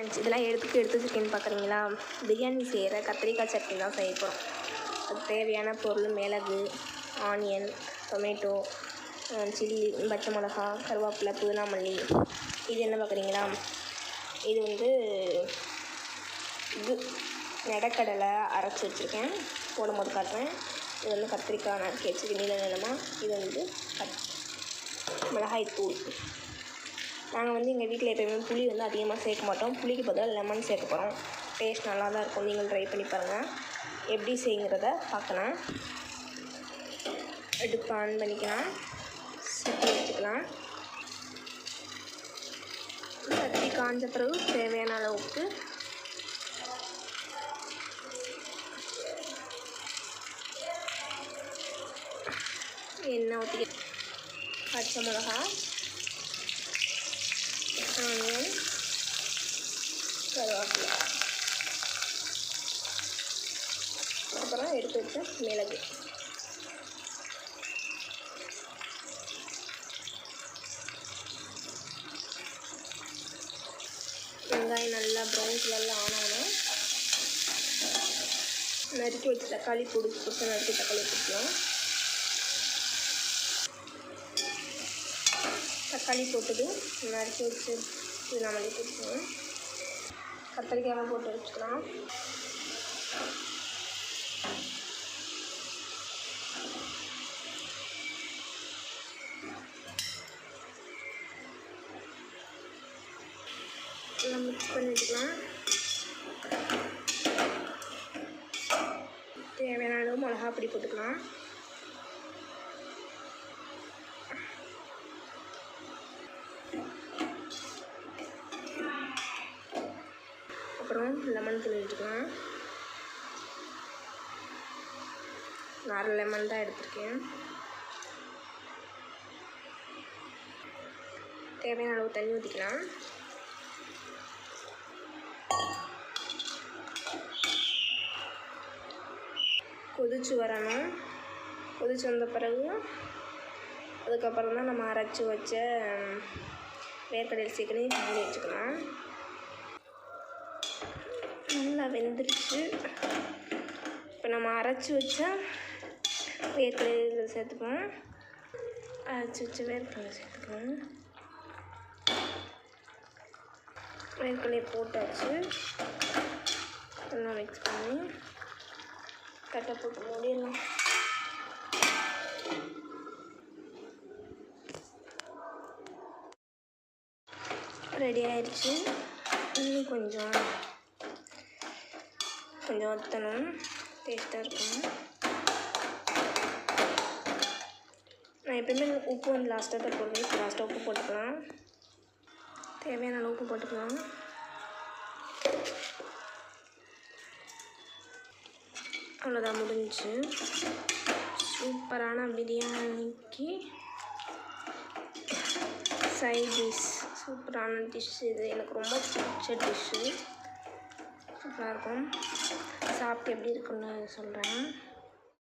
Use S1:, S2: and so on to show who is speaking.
S1: இதெல்லாம் எடுத்து வச்சுருக்கேன்னு பார்க்குறீங்களா? பிரியாணி செய்கிற கத்திரிக்காய் சட்னி தான் செய்ய போகிறோம். அதுக்கு தேவையான பொருள் மிளகு, ஆனியன், டொமேட்டோ, சில்லி, பச்சை மிளகா, கருவேப்பிலை, புதினா, மல்லி. இது என்ன பார்க்குறீங்களா? இது நெடக்கடலை அரைச்சி வச்சுருக்கேன், போடும்போது காட்டுறேன். இது கத்திரிக்காய் நறுக்கி வச்சுருக்கு நீளமாக. இது மிளகாய் தூள். நாங்கள் எங்கள் வீட்டில் எப்போயுமே புளி அதிகமாக சேர்க்க மாட்டோம். புளிக்கு பதிலாக லெமன் சேர்க்க போகிறோம். டேஸ்ட் நல்லா தான் இருக்கும். நீங்கள் ட்ரை பண்ணி பாருங்கள். எப்படி செய்யுங்கிறத பார்க்கலாம். அடுப்பு ஆன் பண்ணிக்கலாம், சட்டி வச்சுக்கலாம். சட்டி காஞ்ச பிறகு தேவையான அளவுக்கு எண்ணெய் ஊற்றி, பச்சை மிளகா, ஆனியன், கருவேப்பிலை, அப்புறம் எடுத்து வச்ச மிளகு. வெங்காயம் நல்லா ப்ரௌன் கலரில் ஆனாலும் நறுக்கி வச்சு தக்காளி பொடிச்சு நறுக்கி தக்காளி போட்டுக்கலாம். தக்காளி போட்டது நறுக்கி வச்சு நம்மளே போட்டுக்கலாம். கத்திரிக்காய் போட்டு வச்சுக்கலாம். எல்லாம் மிக்ஸ் பண்ணி வச்சுக்கலாம். தேவையான அளவு மிளகா பொடி போட்டுக்கலாம். அப்புறம் லெமன் தூள் வச்சுக்கலாம். நான் 1/2 லெமன் தான் எடுத்திருக்கேன். தேவையான அளவு தண்ணி ஊற்றிக்கலாம். கொதிச்சு வரணும். கொதிச்சு வந்த பிறகு அதுக்கப்புறம் தான் நம்ம அரைச்சி வச்ச வேர்க்கடலை சீக்கிரம் மூடி வச்சுக்கலாம். நல்லா வெந்துடுச்சு. இப்போ நம்ம அரைச்சி வச்சா வேர்க்கடலை சேர்த்துப்போம். அரைச்சி வச்ச வேர்க்கடலை சேர்த்துப்போம். வேர்க்கடலையை போட்டாச்சு. நல்லா மிக்ஸ் பண்ணி கட்டை போட்டு மூடிடலாம். ரெடி ஆயிடுச்சு. இன்னும் கொஞ்சம் வற்றணும், டேஸ்ட்டாக இருக்கும். நான் எப்போயுமே உப்பு லாஸ்ட்டாக தான் போடுவேன். லாஸ்ட்டாக உப்பு போட்டுக்கலாம். தேவையான அளவு உப்பு போட்டுக்கலாம். அவ்வளோதான், முடிஞ்சிச்சு. சூப்பரான பிரியாணிக்கு சைட் டிஷ். சூப்பரான டிஷ் இது. எனக்கு ரொம்ப பிடிச்ச டிஷ்ஷு. சூப்பராக இருக்கும். சாப்பிட்டு எப்படி இருக்குன்னு சொல்கிறேன்.